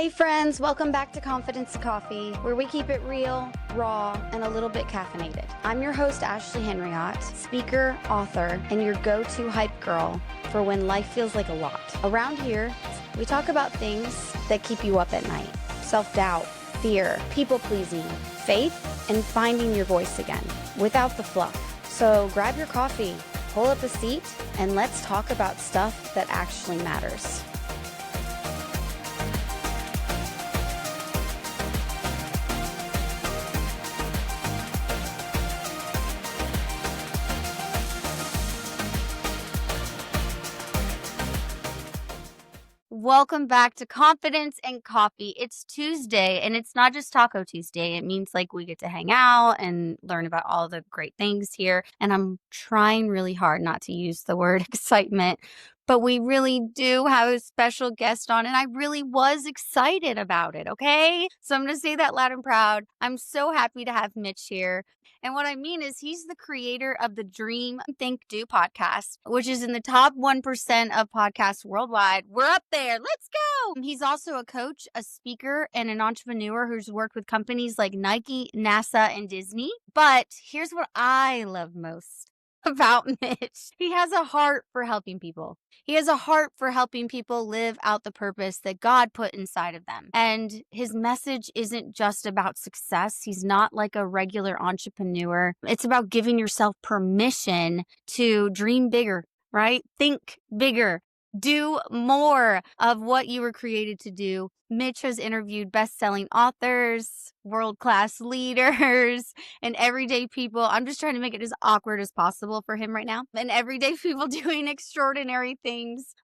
Hey friends, welcome back to Confidence Coffee, where we keep it real, raw, and a little bit caffeinated. I'm your host, Ashley Henriott, speaker, author, and your go-to hype girl for when life feels like a lot. Around here, we talk about things that keep you up at night. Self-doubt, fear, people-pleasing, faith, and finding your voice again, without the fluff. So grab your coffee, pull up a seat, and let's talk about stuff that actually matters. Welcome back to Confidence and Coffee. It's Tuesday, and it's not just Taco Tuesday. It means like we get to hang out and learn about all the great things here. And I'm trying really hard not to use the word excitement, but we really do have a special guest on, and I really was excited about it, okay? So I'm going to say that loud and proud. I'm so happy to have Mitch here. And what I mean is he's the creator of the Dream, Think, Do podcast, which is in the top 1% of podcasts worldwide. We're up there. Let's go. He's also a coach, a speaker, and an entrepreneur who's worked with companies like Nike, NASA, and Disney. But here's what I love most about Mitch. He has a heart for helping people. He has a heart for helping people live out the purpose that God put inside of them. And his message isn't just about success. He's not like a regular entrepreneur. It's about giving yourself permission to dream bigger, right? Think bigger. Do more of what you were created to do. Mitch has interviewed best-selling authors, world-class leaders, and everyday people. I'm just trying to make it as awkward as possible for him right now. And everyday people doing extraordinary things.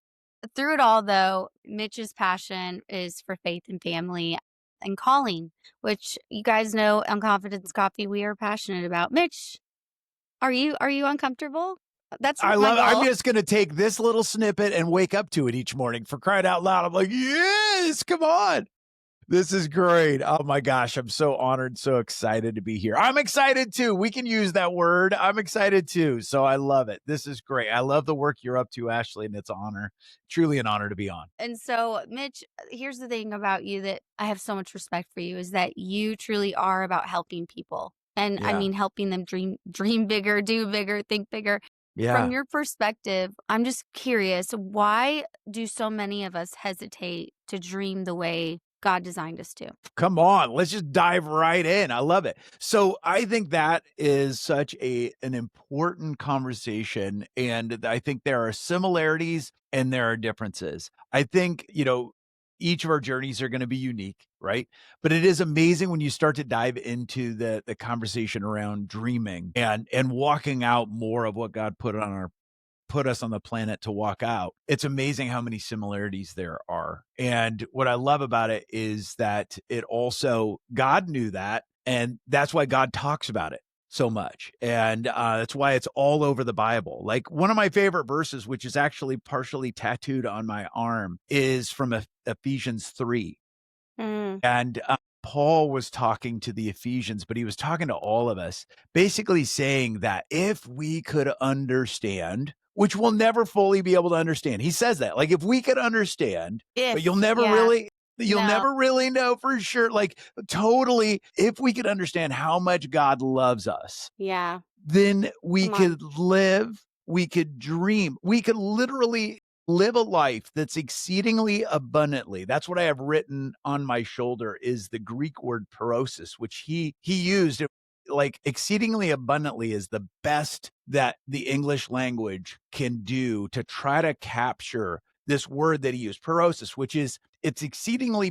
Through it all, though, Mitch's passion is for faith and family and calling, which you guys know on Confidence Coffee we are passionate about. Mitch, are you uncomfortable? That's I my love it. I'm goal. just going to take this little snippet and wake up to it each morning. For crying out loud, I'm like, yes, come on. This is great. Oh my gosh. I'm so honored, so excited to be here. I'm excited too. We can use that word. I'm excited too. So I love it. This is great. I love the work you're up to, Ashley, and it's an honor, truly an honor to be on. And so, Mitch, here's the thing about you that I have so much respect for you is that you truly are about helping people. And I Yeah. mean, helping them dream bigger, do bigger, think bigger. Yeah. From your perspective, I'm just curious, why do so many of us hesitate to dream the way God designed us to? Come on, let's just dive right in. I love it. So I think that is such an important conversation. And I think there are similarities and there are differences. I think, each of our journeys are going to be unique, right? But it is amazing when you start to dive into the conversation around dreaming and walking out more of what God put us on the planet to walk out. It's amazing how many similarities there are. And what I love about it is that it also, God knew that. And that's why God talks about it so much. And that's why it's all over the Bible. Like one of my favorite verses, which is actually partially tattooed on my arm, is from Ephesians 3. And Paul was talking to the Ephesians, but he was talking to all of us, basically saying that if we could understand, which we'll never fully be able to understand. He says that, like, if we could understand, but you'll never really know for sure. Like totally, if we could understand how much God loves us, then we could live, we could dream, we could literally live a life that's exceedingly abundantly. That's what I have written on my shoulder is the Greek word parosis, which he used. Like exceedingly abundantly is the best that the English language can do to try to capture this word that he used, parosis, which is it's exceedingly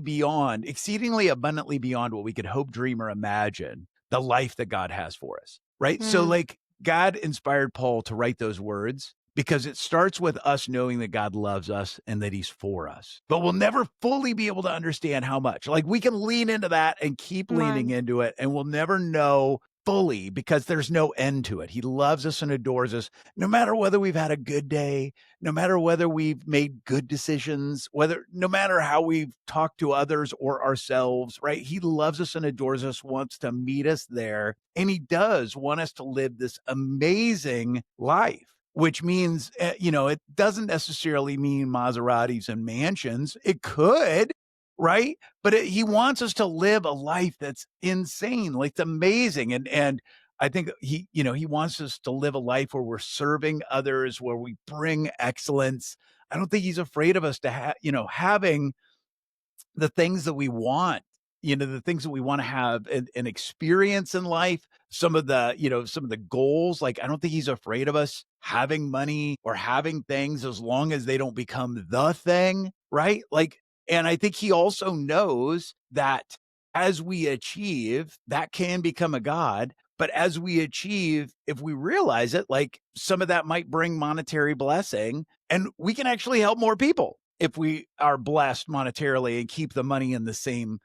abundantly beyond what we could hope, dream, or imagine the life that God has for us, right? So like God inspired Paul to write those words because it starts with us knowing that God loves us and that he's for us. But we'll never fully be able to understand how much. Like we can lean into that and keep leaning into it, and we'll never know fully because there's no end to it. He loves us and adores us no matter whether we've had a good day, no matter whether we've made good decisions, no matter how we've talked to others or ourselves, right? He loves us and adores us, wants to meet us there. And he does want us to live this amazing life. Which means, it doesn't necessarily mean Maseratis and mansions. It could, right? But he wants us to live a life that's insane, like it's amazing. And I think he wants us to live a life where we're serving others, where we bring excellence. I don't think he's afraid of us to having the things that we want, the things that we want to have an experience in life, some of the goals. Like, I don't think he's afraid of us having money or having things as long as they don't become the thing, right? Like, and I think he also knows that as we achieve, that can become a God. But as we achieve, if we realize it, like some of that might bring monetary blessing, and we can actually help more people if we are blessed monetarily and keep the money in the same,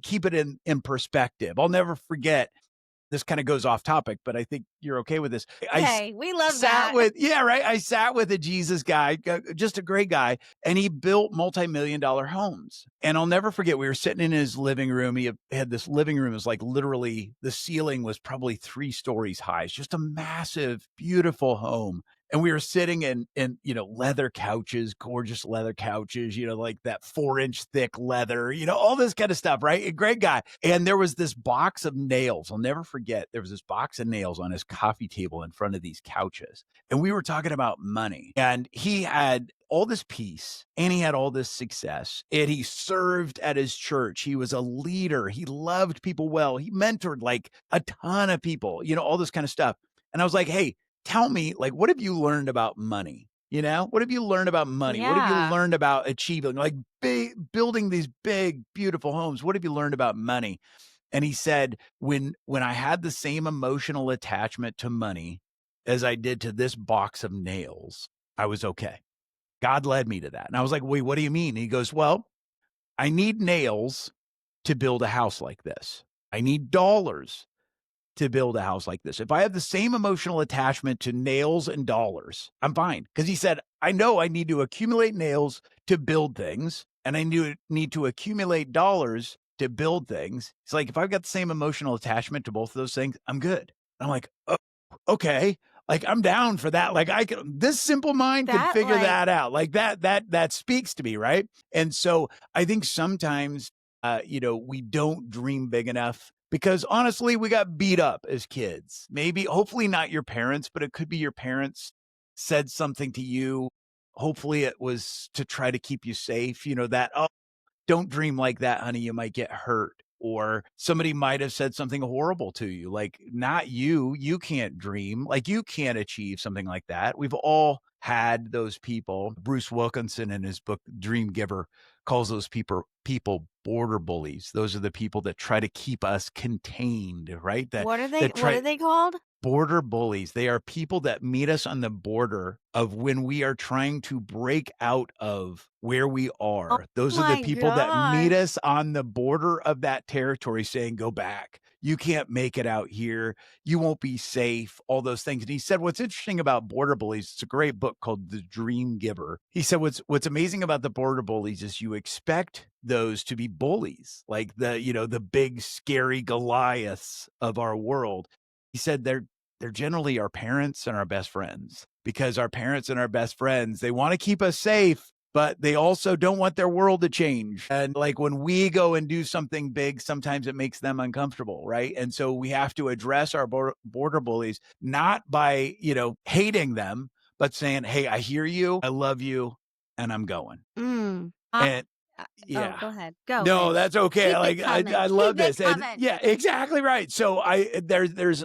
keep it in perspective. I'll never forget, this kind of goes off topic, but I think you're okay with this. Okay, we love Sat that. with, yeah, right. I sat with a Jesus guy, just a great guy, and he built multi-million-dollar homes. And I'll never forget, we were sitting in his living room. He had this living room. It was like literally the ceiling was probably 3 stories high. It's just a massive, beautiful home. And we were sitting in leather couches, gorgeous leather couches, like that 4-inch thick leather, all this kind of stuff, right? A great guy. And there was this box of nails. I'll never forget. There was this box of nails on his coffee table in front of these couches. And we were talking about money. And he had all this peace and he had all this success. And he served at his church. He was a leader. He loved people well. He mentored like a ton of people, all this kind of stuff. And I was like, hey, tell me, like, what have you learned about money? What have you learned about money? What have you Yeah. learned about achieving, like building these big, beautiful homes? What have you learned about money? And he said, when I had the same emotional attachment to money as I did to this box of nails, I was okay. God led me to that. And I was like, wait, what do you mean? And he goes, well, I need nails to build a house like this. I need dollars to build a house like this. If I have the same emotional attachment to nails and dollars, I'm fine. Because he said, I know I need to accumulate nails to build things, and I need to accumulate dollars to build things. It's like, if I've got the same emotional attachment to both of those things, I'm good. I'm like, oh, okay. Like, I'm down for that. Like, this simple mind could That, figure like that out. Like that speaks to me. Right. And so I think sometimes, we don't dream big enough because honestly, we got beat up as kids. Maybe, hopefully not your parents, but it could be your parents said something to you. Hopefully it was to try to keep you safe, that, oh, don't dream like that, honey. You might get hurt. Or somebody might have said something horrible to you, like, not you. You can't dream. Like, you can't achieve something like that. We've all had those people. Bruce Wilkinson, in his book Dream Giver, calls those people border bullies. Those are the people that try to keep us contained, right? That what are they that what try are they called? Border bullies. They are people that meet us on the border of when we are trying to break out of where we Oh are. Those are the my people that meet gosh. us on the border of that territory saying, go back. You can't make it out here. You won't be safe, all those things. And he said, what's interesting about border bullies, it's a great book called The Dream Giver. He said, what's amazing about the border bullies is you expect those to be bullies, like the big, scary Goliaths of our world. He said they're generally our parents and our best friends, because our parents and our best friends, they want to keep us safe, but they also don't want their world to change. And like, when we go and do something big, sometimes it makes them uncomfortable, right? And so we have to address our border bullies, not by, hating them, but saying, hey, I hear you, I love you, and I'm going. Mm. And Oh, yeah. go ahead. Go, No, Mitch. that's okay. Keep it Like, coming. I love Keep it this. And coming. yeah, exactly right. So there's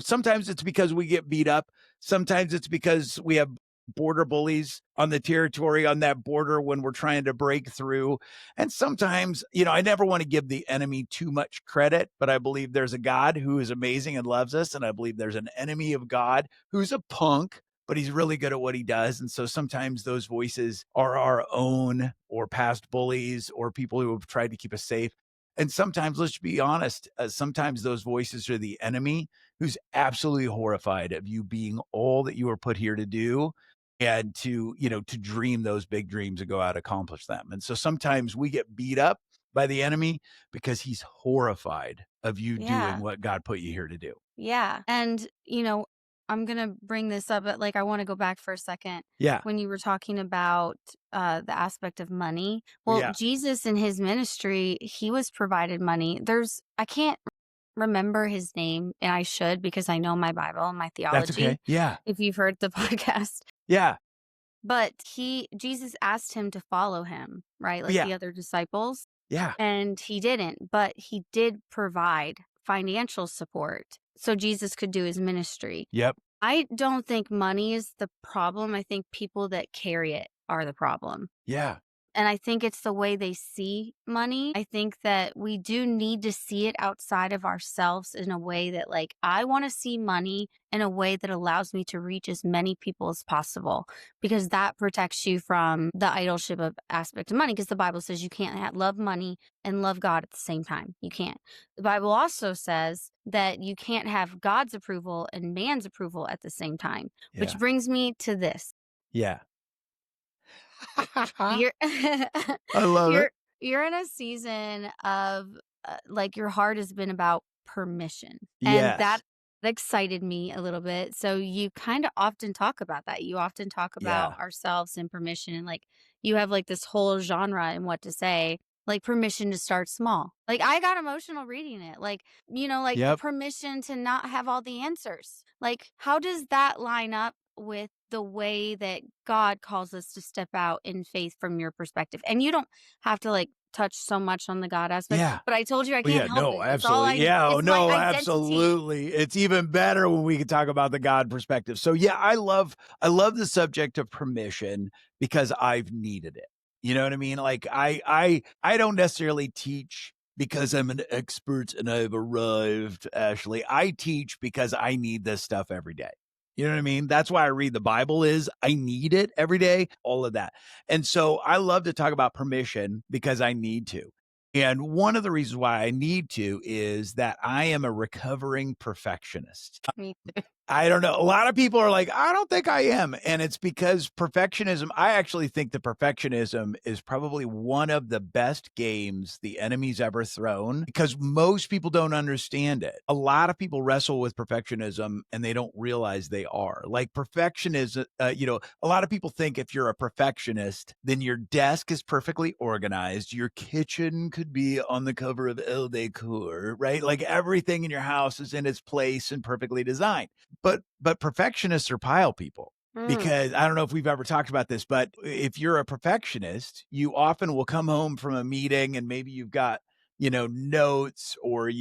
sometimes it's because we get beat up. Sometimes it's because we have border bullies on the territory, on that border, when we're trying to break through. And sometimes, I never want to give the enemy too much credit, but I believe there's a God who is amazing and loves us. And I believe there's an enemy of God who's a punk, but he's really good at what he does. And so sometimes those voices are our own, or past bullies, or people who have tried to keep us safe. And sometimes, let's be honest, sometimes those voices are the enemy who's absolutely horrified of you being all that you were put here to do, and to dream those big dreams and go out and accomplish them. And so sometimes we get beat up by the enemy because he's horrified of you doing Yeah. what God put you here to do. Yeah. And, I'm gonna bring this up, but, like, I wanna go back for a second Yeah. when you were talking about, the aspect of money. Well, Yeah. Jesus in his ministry, he was provided money. I can't remember his name, and I should because I know my Bible and my That's okay. theology, Yeah. if you've heard the podcast. Yeah. But Jesus asked him to follow him, right, like Yeah. the other disciples, Yeah. and he didn't, but he did provide financial support so Jesus could do his ministry. Yep. I don't think money is the problem. I think people that carry it are the problem. Yeah. And I think it's the way they see money. I think that we do need to see it outside of ourselves in a way that, like, I want to see money in a way that allows me to reach as many people as possible because that protects you from the idolship of aspect of money. Because the Bible says you can't love money and love God at the same time. You can't. The Bible also says that you can't have God's approval and man's approval at the same time, which Yeah. brings me to this. Yeah. You're I love it. you're you're in a season of, like, your heart has been about permission, and Yes. that excited me a little bit. So you kinda often talk about that. You often talk Yeah. about ourselves and permission, and, like, you have, like, this whole genre in what to say, like permission to start small. Like, I got emotional reading it, like, like the Yep. permission to not have all the answers. Like, how does that line up with the way that God calls us to step out in faith from your perspective? And you don't have to, like, touch so much on the God aspect, Yeah. but I told you I Oh, yeah, can't help no, it. It's all absolutely. Yeah, oh, it's my no, identity. absolutely. It's even better when we can talk about the God perspective. So, yeah, I love the subject of permission because I've needed it. You know what I mean? Like, I don't necessarily teach because I'm an expert and I've arrived, Ashley. I teach because I need this stuff every day. You know what I mean? That's why I read the Bible is I need it every day, all of that. And so I love to talk about permission because I need to. And one of the reasons why I need to is that I am a recovering perfectionist. Me too. I don't know. A lot of people are like, I don't think I am. And it's because perfectionism, I actually think that perfectionism is probably one of the best games the enemy's ever thrown because most people don't understand it. A lot of people wrestle with perfectionism and they don't realize they are. Like perfectionism, a lot of people think if you're a perfectionist, then your desk is perfectly organized. Your kitchen could be on the cover of Elle Decor, right? Like everything in your house is in its place and perfectly designed. But perfectionists are pile people Mm. because I don't know if we've ever talked about this, but if you're a perfectionist, you often will come home from a meeting and maybe you've got, notes or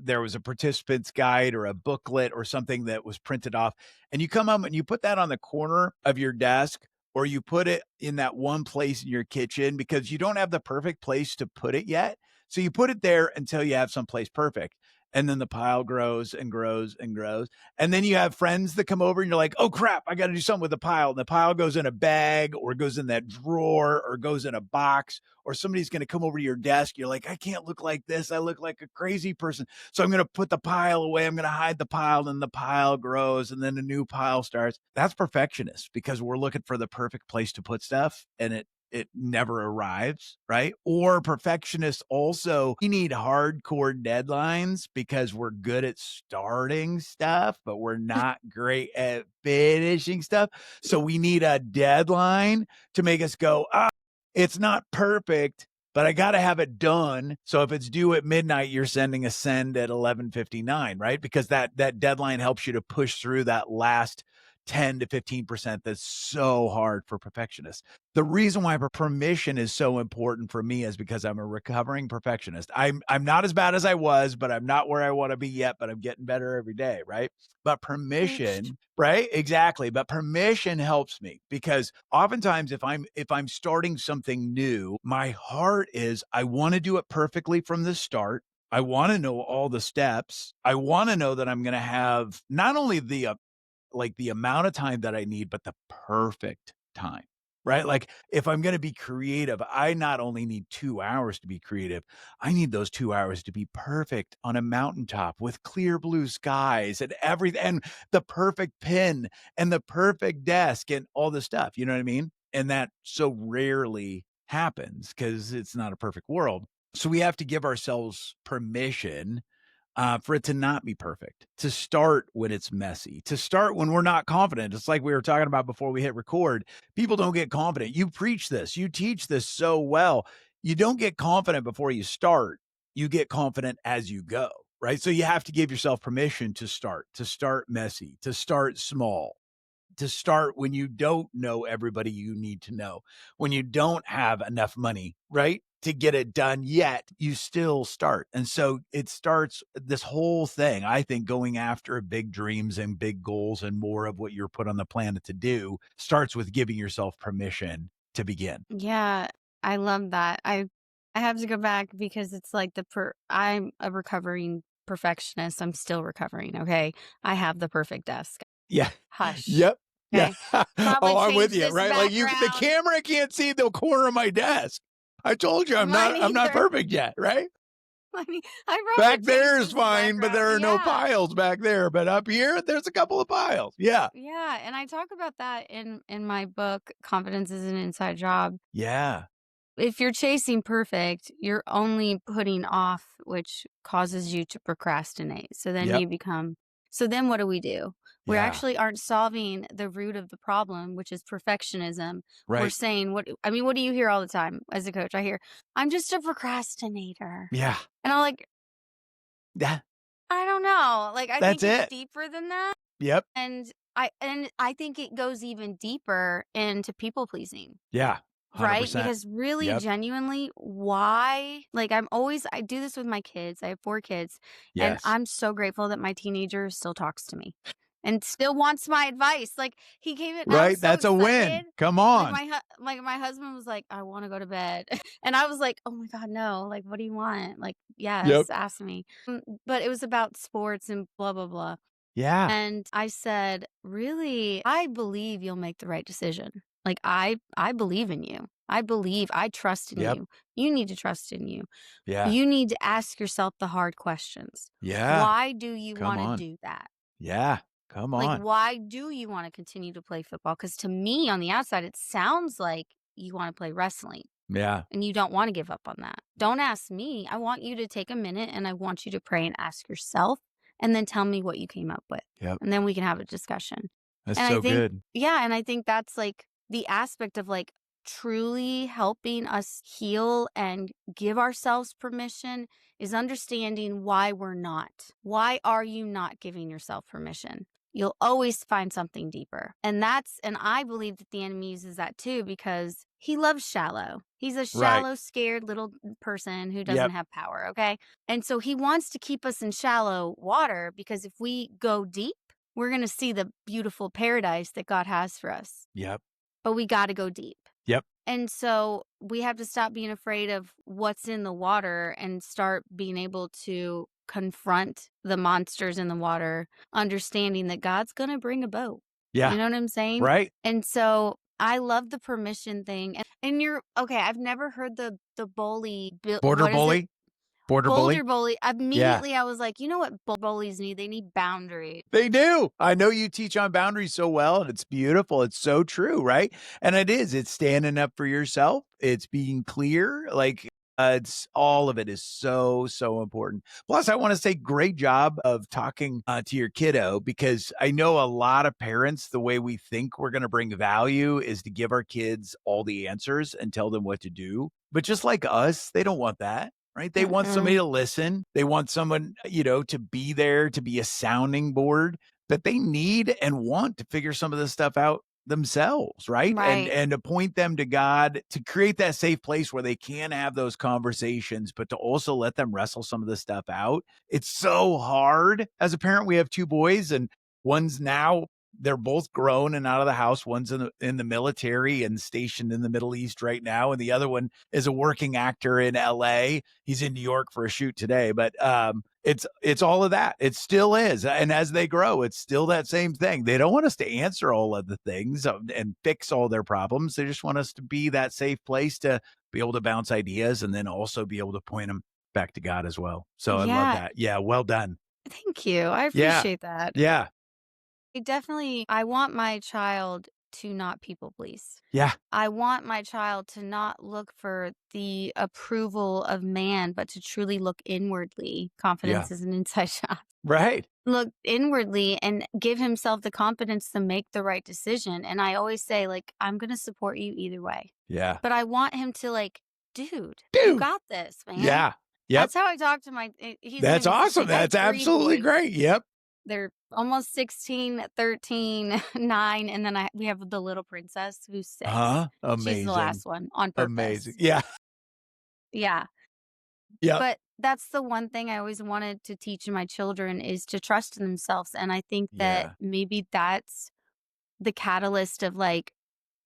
there was a participant's guide or a booklet or something that was printed off and you come home and you put that on the corner of your desk or you put it in that one place in your kitchen because you don't have the perfect place to put it yet. So you put it there until you have someplace perfect. And then the pile grows and grows and grows. And then you have friends that come over and you're like, oh crap, I got to do something with the pile. And the pile goes in a bag or goes in that drawer or goes in a box or somebody's going to come over to your desk. You're like, I can't look like this. I look like a crazy person. So I'm going to put the pile away. I'm going to hide the pile and the pile grows and then a new pile starts. That's perfectionist because we're looking for the perfect place to put stuff and it never arrives, right? Or perfectionists also, we need hardcore deadlines because we're good at starting stuff, but we're not great at finishing stuff. So we need a deadline to make us go, it's not perfect, but I got to have it done. So if it's due at midnight, you're sending a send at 11:59, right? Because that deadline helps you to push through that last 10 to 15% that's so hard for perfectionists. The reason why permission is so important for me is because I'm a recovering perfectionist. I'm not as bad as I was, but I'm not where I want to be yet, but I'm getting better every day, right? But Preached. permission, right? Exactly. But permission helps me because oftentimes if I'm starting something new, my heart is I want to do it perfectly from the start. I want to know all the steps. I want to know that I'm going to have not only the amount of time that I need, but the perfect time, right? Like if I'm going to be creative, I not only need 2 hours to be creative, I need those 2 hours to be perfect on a mountaintop with clear blue skies and everything and the perfect pen and the perfect desk and all the stuff. You know what I mean? And that so rarely happens because it's not a perfect world. So we have to give ourselves permission for it to not be perfect, to start when it's messy, to start when we're not confident. It's like we were talking about before we hit record. People don't get confident. You preach this, you teach this so well. You don't get confident before you start. You get confident as you go, right? So you have to give yourself permission to start messy, to start small, to start when you don't know everybody you need to know, when you don't have enough money, right? To get it done yet, you still start. And so it starts this whole thing, I think, going after big dreams and big goals and more of what you're put on the planet to do starts with giving yourself permission to begin. Yeah, I love that. I have to go back because it's like I'm a recovering perfectionist. I'm still recovering, okay? I have the perfect desk. Yeah. Hush. Yep. Yeah. Okay. Probably Oh, I'm with change you, this right? Like the background. camera can't see the corner of my desk. I told you Mine I'm not either. perfect yet, right? I probably Back changed there is this fine, but background. there are no Yeah. piles back there. But up here, there's a couple of piles. Yeah. Yeah, and I talk about that in my book, Confidence is an Inside Job. Yeah. If you're chasing perfect, you're only putting off, which causes you to procrastinate. Yep. So then what do? We Yeah. actually aren't solving the root of the problem, which is perfectionism. We're Right. saying, what do you hear all the time as a coach? I hear, I'm just a procrastinator. Yeah. And I'm like, Yeah. I don't know. Like, I That's think it's it. deeper than that. Yep. And I think it goes even deeper into people pleasing. Yeah. Right? 100%. Because really, Yep. genuinely, why? Like, I do this with my kids. I have 4 kids, and Yes. I'm so grateful that my teenager still talks to me and still wants my advice. Like, he came in, I was Right. so That's a excited. win. Come Like, on. my husband was like, "I wanna go to bed." And I was like, "Oh my god, no. Like, what do you want?" Like, Yep. "Yes, ask me." But it was about sports and blah, blah, blah. Yeah. And I said, "Really, I believe you'll make the right decision. Like I believe in you. I trust in Yep. you. You need to trust in you. Yeah. You need to ask yourself the hard questions. Yeah. Why do you Come want to on. do that? Yeah. Come Like on. why do you want to continue to play football? Cuz to me on the outside it sounds like you want to play wrestling Yeah. and you don't want to give up on that. Don't ask me. I want you to take a minute and I want you to pray and ask yourself and then tell me what you came up with. Yep. And then we can have a discussion." That's And I so think good. yeah, and I think that's like the aspect of like truly helping us heal and give ourselves permission is understanding why we're not. Why are you not giving yourself permission? You'll always find something deeper. And I believe that the enemy uses that too because he loves shallow. He's a Right. shallow, scared little person who doesn't Yep. have power, okay? And so he wants to keep us in shallow water because if we go deep, we're going to see the beautiful paradise that God has for us. Yep. But we got to go deep. Yep. And so we have to stop being afraid of what's in the water and start being able to confront the monsters in the water, understanding that God's going to bring a boat. Yeah. You know what I'm saying? Right. And so I love the permission thing. And you're okay. I've never heard the bully. Border What is it? bully. Border Boulder bully. bully. Yeah. Immediately, I was like, you know what bullies need? They need boundaries. They do. I know you teach on boundaries so well, and it's beautiful. It's so true, right? And it is. It's standing up for yourself. It's being clear. Like it's all of it is so so important. Plus, I want to say, great job of talking to your kiddo because I know a lot of parents. The way we think we're going to bring value is to give our kids all the answers and tell them what to do. But just like us, they don't want that. Right. They want somebody Mm-mm. to listen. They want someone, to be there, to be a sounding board that they need and want to figure some of this stuff out themselves. Right. And, Right. and to point them to God, to create that safe place where they can have those conversations, but to also let them wrestle some of this stuff out. It's so hard. As a parent, we have 2 boys and one's now they're both grown and out of the house. One's in the military and stationed in the Middle East right now, and the other one is a working actor in LA. He's in New York for a shoot today, but it's all of that. It still is, and as they grow, it's still that same thing. They don't want us to answer all of the things and fix all their problems. They just want us to be that safe place to be able to bounce ideas and then also be able to point them back to God as well. So I love Yeah. that. Yeah, well done. Thank you. I Yeah, appreciate that. yeah, I want my child to not people please. Yeah. I want my child to not look for the approval of man, but to truly look inwardly. Yeah. Confidence is an inside shot. Right. Look inwardly and give himself the confidence to make the right decision. And I always say, like, I'm going to support you either way. Yeah. But I want him to, like, dude, you Dude. got this, man. Yeah. Yep. That's how I talk to he's going to That's be awesome. 16. I have That's 3 absolutely boys. great. Yep. They're almost 16, 13, 9, and then we have the little princess who's 6. Huh? She's the Amazing. last one on Amazing. purpose. Yeah. Yeah, Yep. but that's the one thing I always wanted to teach my children is to trust in themselves, and I think that Yeah. maybe that's the catalyst of, like,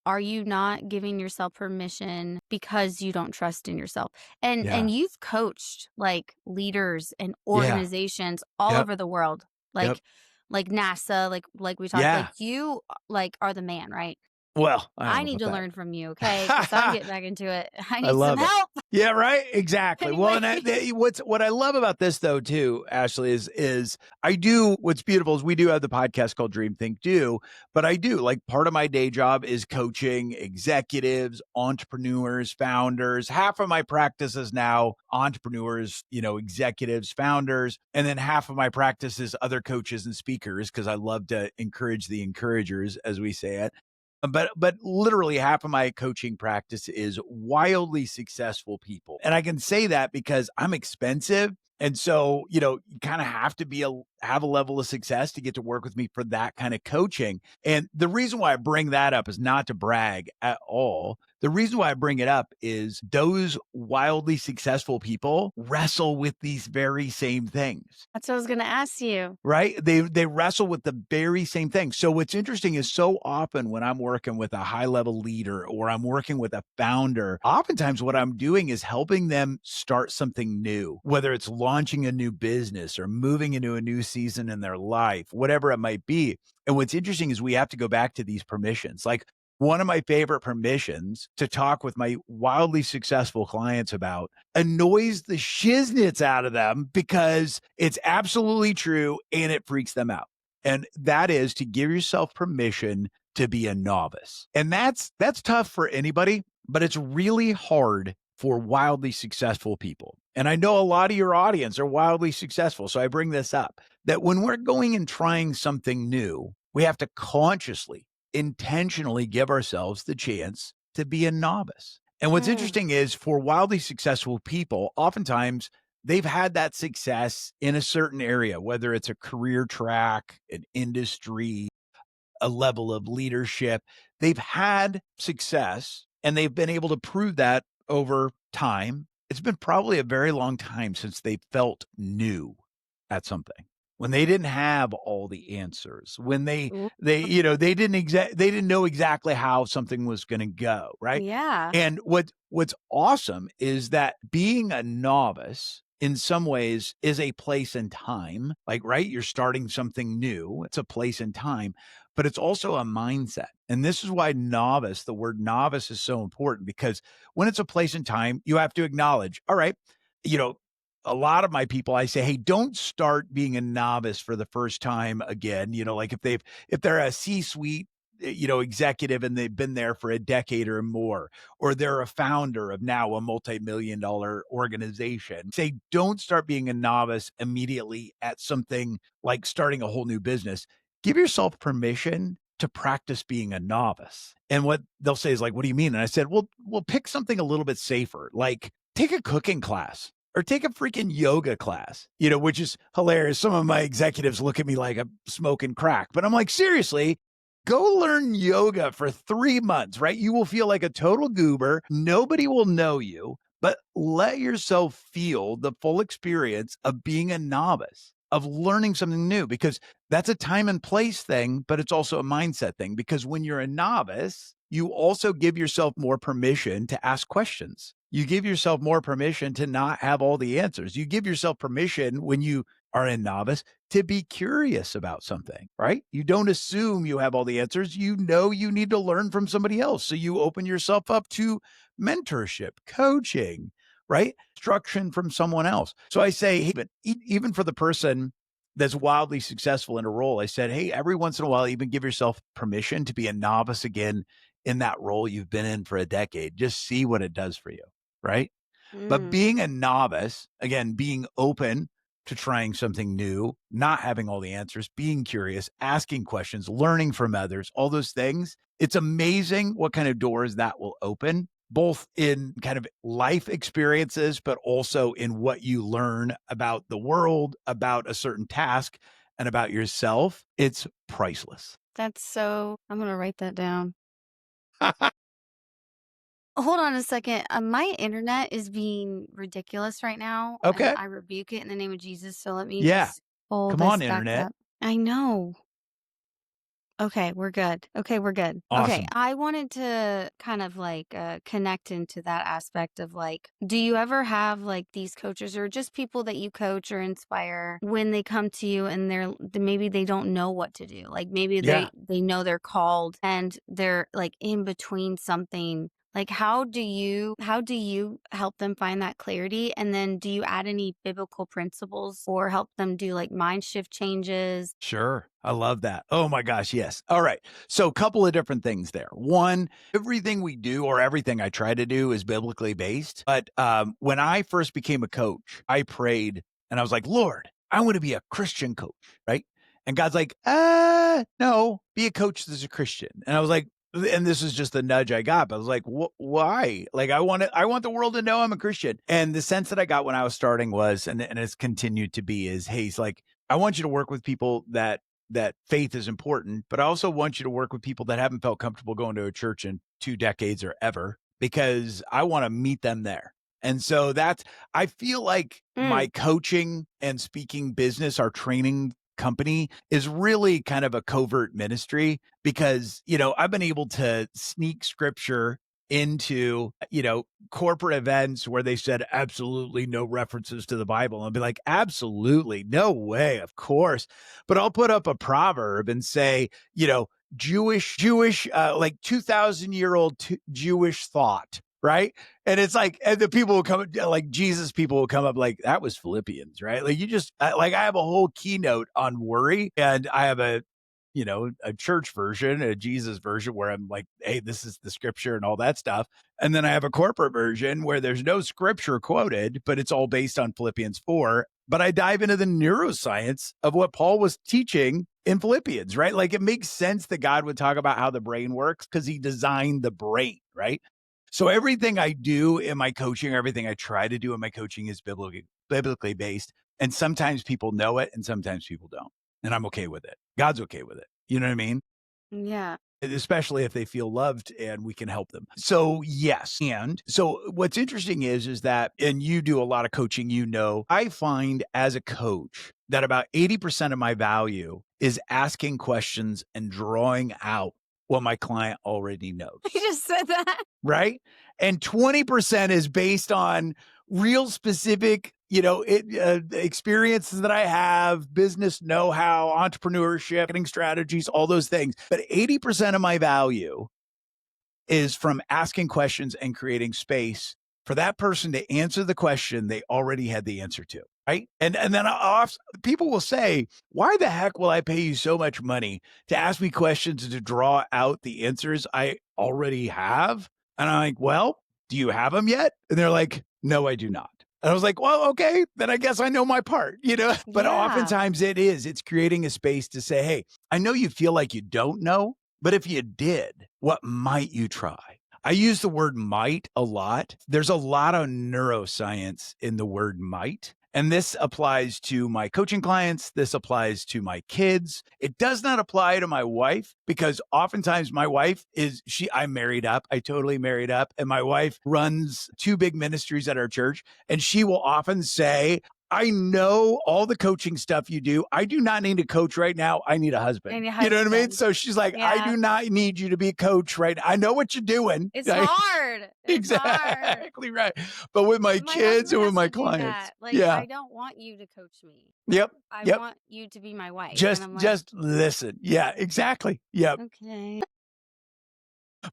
are you not giving yourself permission because you don't trust in yourself? Yeah. And you've coached, like, leaders and Yeah. organizations all Yep. over the world, Yep. like NASA, like we talked, like, Yeah. you, like, are the man, right? Well, I don't I know need about to that. learn from you, okay? Because 'Cause I'm getting back into it. I I need some love it. help. Yeah, right? Exactly. Well, Anyway. and what I love about this though too, Ashley, is I do what's beautiful is we do have the podcast called Dream Think Do, but I do like part of my day job is coaching executives, entrepreneurs, founders. Half of my practice is now entrepreneurs, executives, founders, and then half of my practice is other coaches and speakers because I love to encourage the encouragers, as we say it. But literally half of my coaching practice is wildly successful people. And I can say that because I'm expensive. And so, you kind of have to have a level of success to get to work with me for that kind of coaching. And the reason why I bring that up is not to brag at all. The reason why I bring it up is those wildly successful people wrestle with these very same things. That's what I was gonna ask you. Right? They wrestle with the very same thing. So what's interesting is so often when I'm working with a high level leader or I'm working with a founder, oftentimes what I'm doing is helping them start something new, whether it's launching a new business or moving into a new season in their life, whatever it might be. And what's interesting is we have to go back to these permissions. Like one of my favorite permissions to talk with my wildly successful clients about annoys the shiznits out of them because it's absolutely true and it freaks them out. And that is to give yourself permission to be a novice. And that's tough for anybody, but it's really hard for wildly successful people. And I know a lot of your audience are wildly successful. So I bring this up that when we're going and trying something new, we have to consciously intentionally give ourselves the chance to be a novice. And what's Mm, interesting is for wildly successful people, oftentimes they've had that success in a certain area, whether it's a career track, an industry, a level of leadership. They've had success and they've been able to prove that over time. It's been probably a very long time since they felt new at something. When they didn't have all the answers, when ooh, they didn't know exactly how something was going to go, right? yeah. And what's awesome is that being a novice in some ways is a place and time. Like, right, you're starting something new. It's a place and time, but it's also a mindset. And this is why novice, the word novice is so important because when it's a place and time, you have to acknowledge, all right, you know, a lot of my people, I say, hey, don't start being a novice for the first time again. Like if they're a C-suite, executive and they've been there for a decade or more, or they're a founder of now a multi-million-dollar organization, say, don't start being a novice immediately at something like starting a whole new business. Give yourself permission to practice being a novice. And what they'll say is like, what do you mean? And I said, well, we'll pick something a little bit safer, like take a cooking class or take a freaking yoga class, which is hilarious. Some of my executives look at me like I'm smoking crack, but I'm like, seriously, go learn yoga for 3 months, right? You will feel like a total goober. Nobody will know you, but let yourself feel the full experience of being a novice, of learning something new, because that's a time and place thing, but it's also a mindset thing. Because when you're a novice, you also give yourself more permission to ask questions. You give yourself more permission to not have all the answers. You give yourself permission when you are a novice to be curious about something, right? You don't assume you have all the answers. You know you need to learn from somebody else. So you open yourself up to mentorship, coaching, right? Instruction from someone else. So I say, hey, but even for the person that's wildly successful in a role, I said, hey, every once in a while, even give yourself permission to be a novice again in that role you've been in for a decade. Just see what it does for you, right? But Mm. being a novice, again, being open to trying something new, not having all the answers, being curious, asking questions, learning from others, all those things. It's amazing what kind of doors that will open, both in kind of life experiences, but also in what you learn about the world, about a certain task, and about yourself. It's priceless. That's so I'm gonna write that down. Hold on a second. My internet is being ridiculous right now, and Okay. I rebuke it in the name of Jesus. So let me Yeah. just pull Come on, this back internet. up. I know. Okay, we're good. Okay, we're good. Okay, Awesome. I wanted to kind of like connect into that aspect of like, do you ever have like these coaches or just people that you coach or inspire when they come to you and maybe they don't know what to do? Like maybe Yeah. they know they're called and they're like in between something. Like how do you help them find that clarity? And then do you add any biblical principles or help them do like mind shift changes? Sure. I love that. Oh my gosh. Yes. All right. So, a couple of different things there. One, everything we do or everything I try to do is biblically based. But when I first became a coach, I prayed and I was like, Lord, I want to be a Christian coach. Right. And God's like, no, be a coach that's a Christian. And I was like, and this is just the nudge I got, but I was like, why? Like, I want the world to know I'm a Christian. And the sense that I got when I was starting was, and it's continued to be is, hey, he's like, I want you to work with people that faith is important, but I also want you to work with people that haven't felt comfortable going to a church in 2 decades or ever, because I want to meet them there. And so I feel like Mm. my coaching and speaking business, our training company is really kind of a covert ministry because, I've been able to sneak scripture into, corporate events where they said absolutely no references to the Bible. And I'll be like, absolutely, no way, of course. But I'll put up a proverb and say, Jewish, like 2,000-year-old Jewish thought, right? And it's like, and the people will come, like Jesus people will come up like, that was Philippians, right? Like like I have a whole keynote on worry, and I have a church version, a Jesus version where I'm like, hey, this is the scripture and all that stuff. And then I have a corporate version where there's no scripture quoted, but it's all based on Philippians 4. But I dive into the neuroscience of what Paul was teaching in Philippians, right? Like it makes sense that God would talk about how the brain works because he designed the brain, right? So everything I do in my coaching, everything I try to do in my coaching is biblically based. And sometimes people know it and sometimes people don't. And I'm okay with it. God's okay with it. You know what I mean? Yeah. Especially if they feel loved and we can help them. So yes. And so what's interesting is that, and you do a lot of coaching, I find as a coach that about 80% of my value is asking questions and drawing out what my client already knows. I just said that. Right. And 20% is based on real specific, experiences that I have, business know-how, entrepreneurship, marketing strategies, all those things. But 80% of my value is from asking questions and creating space for that person to answer the question they already had the answer to. Right. And then people will say, why the heck will I pay you so much money to ask me questions to draw out the answers I already have? And I'm like, well, do you have them yet? And they're like, no, I do not. And I was like, well, okay, then I guess I know my part, But Yeah. oftentimes it's creating a space to say, hey, I know you feel like you don't know, but if you did, what might you try? I use the word might a lot. There's a lot of neuroscience in the word might. And this applies to my coaching clients. This applies to my kids. It does not apply to my wife because oftentimes my wife I'm married up. I totally married up. And my wife runs 2 big ministries at our church. And she will often say, I know all the coaching stuff you do. I do not need a coach right now. I need a husband. And your You know what I mean? husband. So she's like, I Yeah. do not need you to be a coach right now. I know what you're doing. It's hard. It's hard. Exactly right. But with my My kids husband and with has my to do clients. that. Like, Yeah. I don't want you to coach me. Yep. I Yep. want you to be my wife. And Just I'm like, just listen. Yeah, exactly. Yep. okay.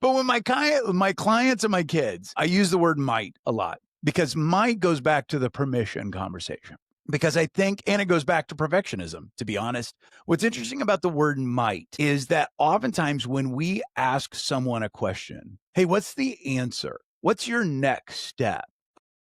But with my clients and my kids, I use the word might a lot because might goes back to the permission conversation. Because I think, and it goes back to perfectionism, to be honest. What's interesting about the word might is that oftentimes when we ask someone a question, hey, what's the answer? What's your next step?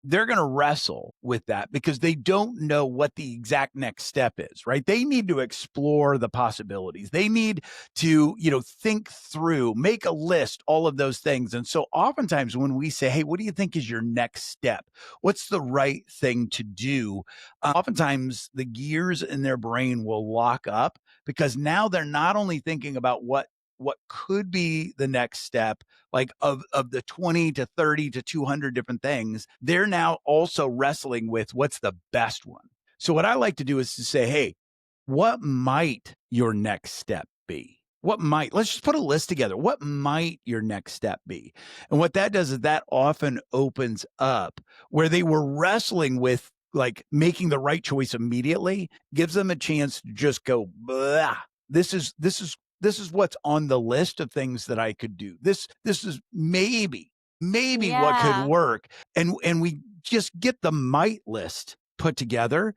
They're going to wrestle with that because they don't know what the exact next step is, right? They need to explore the possibilities. They need to, think through, make a list, all of those things. And so oftentimes when we say, hey, what do you think is your next step? What's the right thing to do? Oftentimes the gears in their brain will lock up because now they're not only thinking about what could be the next step, like of the 20 to 30 to 200 different things, they're now also wrestling with what's the best one. So what I like to do is to say, hey, what might your next step be? Let's just put a list together. What might your next step be? And what that does is that often opens up where they were wrestling with like making the right choice immediately, gives them a chance to just go, blah. This is what's on the list of things that I could do. This is maybe what could Yeah. work. And we just get the might list put together.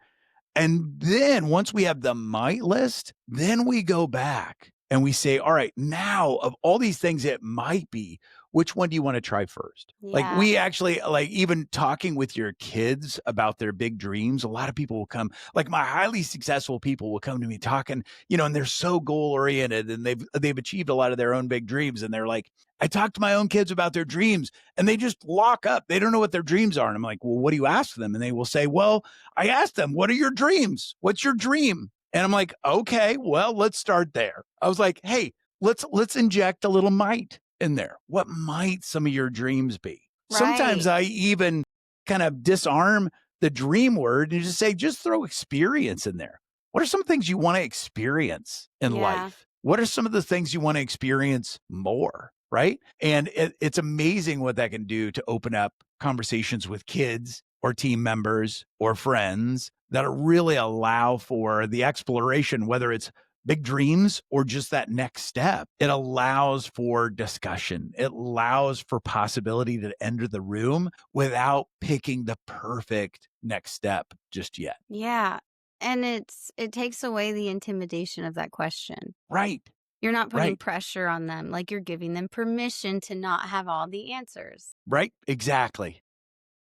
And then once we have the might list, then we go back and we say, all right, now of all these things it might be, which one do you want to try first? Like Yeah. we actually like even talking with your kids about their big dreams. A lot of people will come, like my highly successful people will come to me talking, and they're so goal oriented and they've achieved a lot of their own big dreams. And they're like, I talk to my own kids about their dreams and they just lock up. They don't know what their dreams are. And I'm like, well, what do you ask them? And they will say, well, I asked them, what are your dreams? What's your dream? And I'm like, okay, well, let's start there. I was like, hey, let's inject a little might in there. What might some of your dreams be? Sometimes Right. I even kind of disarm the dream word and just say, just throw experience in there. What are some things you want to experience in Yeah. life? What are some of the things you want to experience more? Right. And it's amazing what that can do to open up conversations with kids or team members or friends that really allow for the exploration, whether it's big dreams or just that next step. It allows for discussion. It allows for possibility to enter the room without picking the perfect next step just yet. Yeah. And it takes away the intimidation of that question. Right. You're not putting Right. pressure on them, like you're giving them permission to not have all the answers. Right. Exactly.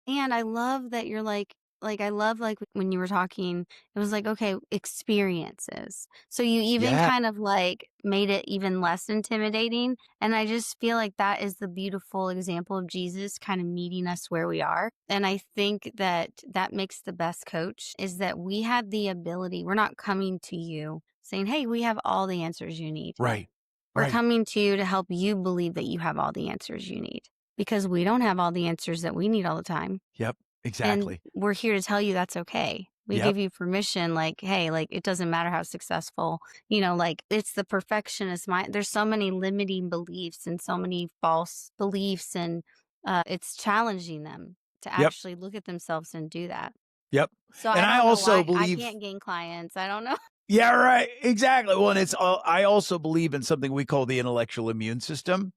And I love that you're I love like when you were talking, it was like, okay, experiences. So you even Yeah. kind of like made it even less intimidating. And I just feel like that is the beautiful example of Jesus kind of meeting us where we are. And I think that that makes the best coach is that we have the ability, we're not coming to you saying, hey, we have all the answers you need. Right. We're Right. coming to you to help you believe that you have all the answers you need because we don't have all the answers that we need all the time. Yep. And Exactly. we're here to tell you that's okay. We Yep. give you permission, like, hey, like, it doesn't matter how successful, like, it's the perfectionist mind. There's so many limiting beliefs and so many false beliefs, and it's challenging them to Yep. actually look at themselves and do that. Yep. So And I I don't know also why I believe can't gain clients. I don't know. yeah, right. Exactly. Well, and I also believe in something we call the intellectual immune system.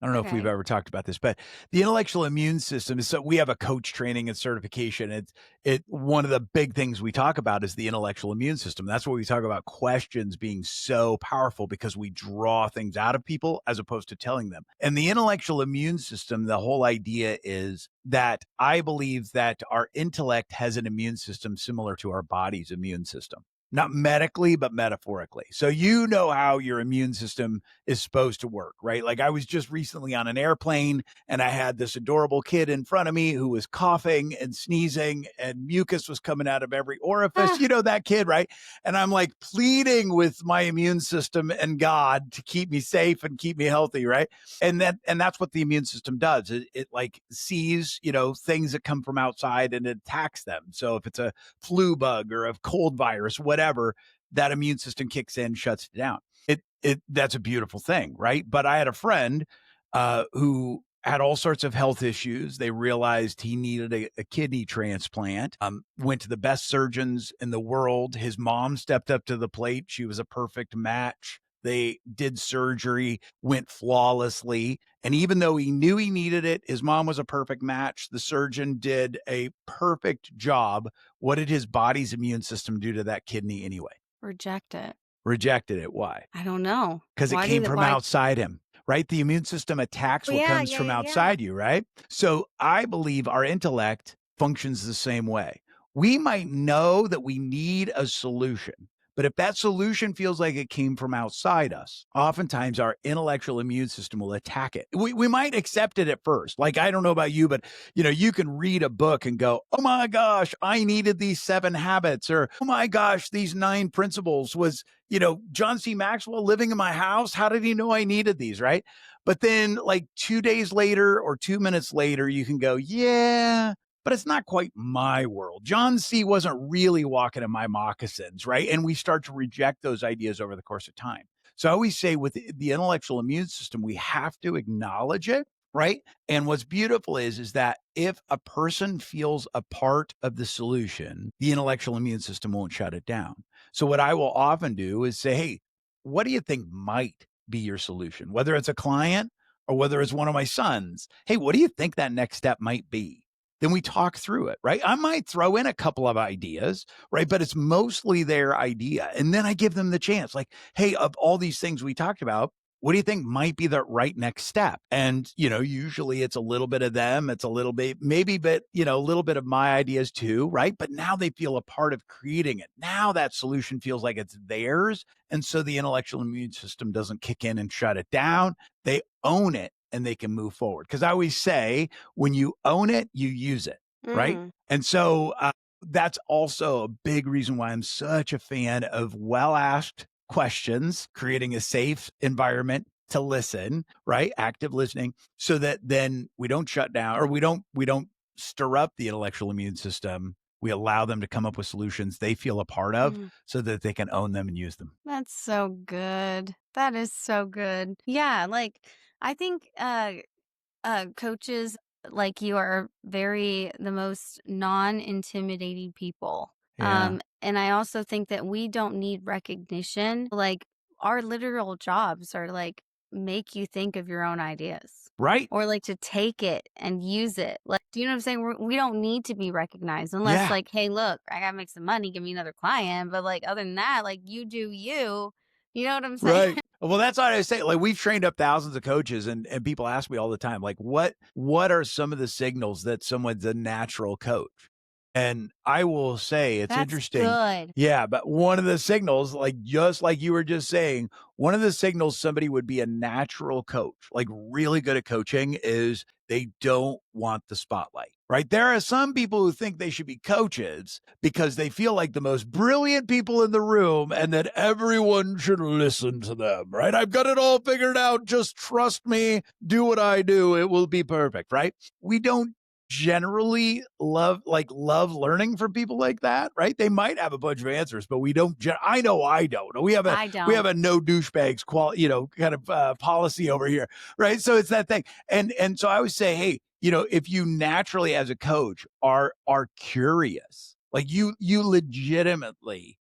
I don't know if we've Okay. ever talked about this, but the intellectual immune system is so we have a coach training and certification. It one of the big things we talk about is the intellectual immune system. That's what we talk about questions being so powerful because we draw things out of people as opposed to telling them. And the intellectual immune system, the whole idea is that I believe that our intellect has an immune system similar to our body's immune system. Not medically, but metaphorically. So you know how your immune system is supposed to work, right? Like I was just recently on an airplane and I had this adorable kid in front of me who was coughing and sneezing and mucus was coming out of every orifice. Ah, You know, that kid, right? And I'm like pleading with my immune system and God to keep me safe and keep me healthy, right? And that's what the immune system does. It like sees, things that come from outside and it attacks them. So if it's a flu bug or a cold virus, whatever, that immune system kicks in, shuts it down. It that's a beautiful thing, right? But I had a friend who had all sorts of health issues. They realized he needed a kidney transplant. Went to the best surgeons in the world. His mom stepped up to the plate. She was a perfect match. They did surgery, went flawlessly. And even though he knew he needed it, his mom was a perfect match. The surgeon did a perfect job. What did his body's immune system do to that kidney anyway? Reject it. Rejected it. Why? I don't know. Because it Why came did it from why outside him, right? The immune system attacks Oh, what yeah, comes yeah, from yeah, yeah. outside you, right? So I believe our intellect functions the same way. We might know that we need a solution, but if that solution feels like it came from outside us, oftentimes our intellectual immune system will attack it. We might accept it at first. Like, I don't know about you, but you can read a book and go, oh my gosh, I needed these 7 habits, or oh my gosh, these 9 principles. Was John C. Maxwell living in my house? How did he know I needed these? Right. But then, like 2 days later or 2 minutes later, you can go, yeah, but it's not quite my world. John C. wasn't really walking in my moccasins. Right. And we start to reject those ideas over the course of time. So I always say with the intellectual immune system, we have to acknowledge it. Right. And what's beautiful is that if a person feels a part of the solution, the intellectual immune system won't shut it down. So what I will often do is say, hey, what do you think might be your solution? Whether it's a client or whether it's one of my sons, hey, what do you think that next step might be? Then we talk through it, right? I might throw in a couple of ideas, right? But it's mostly their idea. And then I give them the chance, like, hey, of all these things we talked about, what do you think might be the right next step? And, usually it's a little bit of them. It's a little bit, maybe, but, a little bit of my ideas too, right? But now they feel a part of creating it. Now that solution feels like it's theirs. And so the intellectual immune system doesn't kick in and shut it down. They own it and they can move forward. Because I always say, when you own it, you use it, right? Mm. And so that's also a big reason why I'm such a fan of well-asked questions, creating a safe environment to listen, right? Active listening, so that then we don't shut down, or we don't stir up the intellectual immune system. We allow them to come up with solutions they feel a part of, Mm. so that they can own them and use them. That's so good. That is so good. Yeah, like, I think, coaches like you are the most non-intimidating people. Yeah. And I also think that we don't need recognition. Like, our literal jobs are like make you think of your own ideas Right. or like to take it and use it. Like, do you know what I'm saying? We don't need to be recognized unless, Yeah. like, hey, look, I gotta make some money, give me another client. But like, other than that, like, you do you. You know what I'm saying? Right. Well, that's what I say. Like, we've trained up thousands of coaches, and people ask me all the time, like, what are some of the signals that someone's a natural coach? And I will say it's That's interesting. good. Yeah, but one of the signals, like, just like you were just saying, one of the signals somebody would be a natural coach, like really good at coaching, is they don't want the spotlight, right? There are some people who think they should be coaches because they feel like the most brilliant people in the room and that everyone should listen to them, right? I've got it all figured out. Just trust me. Do what I do. It will be perfect, right? We don't generally love learning from people like that, right? They might have a bunch of answers, but we don't. I know I don't. We have a I we have don't. a no douchebags kind of policy over here, right? So it's that thing, and so I would say, hey, if you naturally as a coach are curious, like you legitimately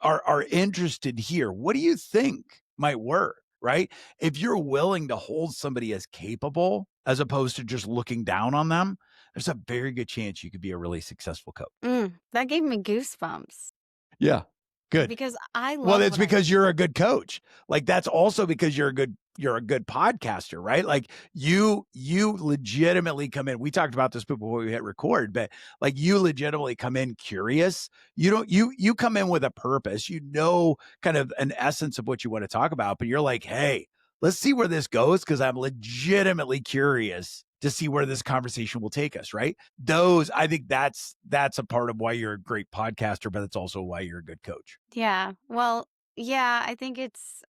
are interested here, what do you think might work, right? If you're willing to hold somebody as capable as opposed to just looking down on them, there's a very good chance you could be a really successful coach. That gave me goosebumps Yeah. Good. because I Well, love it's what I because you're a good coach. Like, that's also because you're a good podcaster, right? Like, you legitimately come in. We talked about this before we hit record, but like, you legitimately come in curious. You don't you come in with a purpose. Kind of an essence of what you want to talk about, but you're like, hey, let's see where this goes, because I'm legitimately curious to see where this conversation will take us, right? I think that's a part of why you're a great podcaster, but it's also why you're a good coach. Yeah. Well, yeah, I think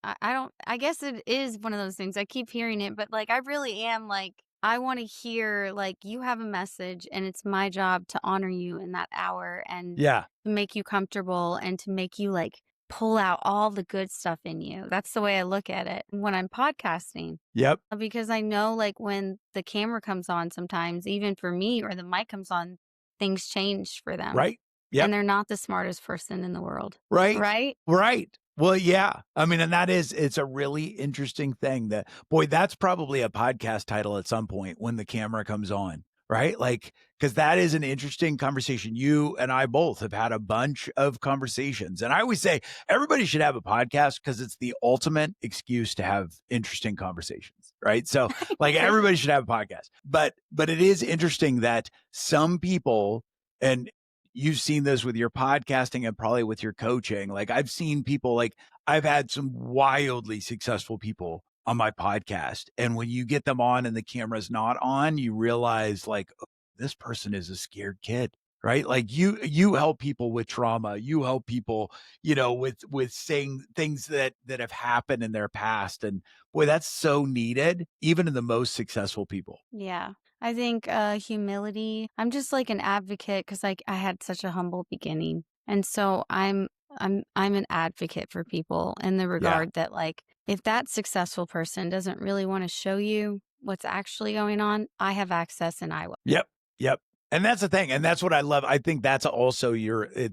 I don't, I guess it is one of those things. I keep hearing it, but like, I really am like, I want to hear, like, you have a message and it's my job to honor you in that hour and Yeah. to make you comfortable and to make you like pull out all the good stuff in you. That's the way I look at it when I'm podcasting. Yep. Because I know, like, when the camera comes on sometimes, even for me, or the mic comes on, things change for them, Right. Yep. and they're not the smartest person in the world, Right. right? Right. Well, yeah. I mean, and it's a really interesting thing that, boy, that's probably a podcast title at some point when the camera comes on, right? Like, because that is an interesting conversation. You and I both have had a bunch of conversations. And I always say everybody should have a podcast because it's the ultimate excuse to have interesting conversations, right? So, like, everybody should have a podcast. But it is interesting that some people, and you've seen this with your podcasting and probably with your coaching. Like I've seen people, like I've had some wildly successful people on my podcast. And when you get them on and the camera's not on, you realize like, oh, this person is a scared kid, right? Like you help people with trauma. You help people, with saying things that have happened in their past. And boy, that's so needed, even in the most successful people. Yeah. I think humility. I'm just like an advocate because like I had such a humble beginning. And so I'm an advocate for people in the Yeah. regard that like if that successful person doesn't really want to show you what's actually going on, I have access and I will. Yep. Yep. And that's the thing. And that's what I love. I think that's also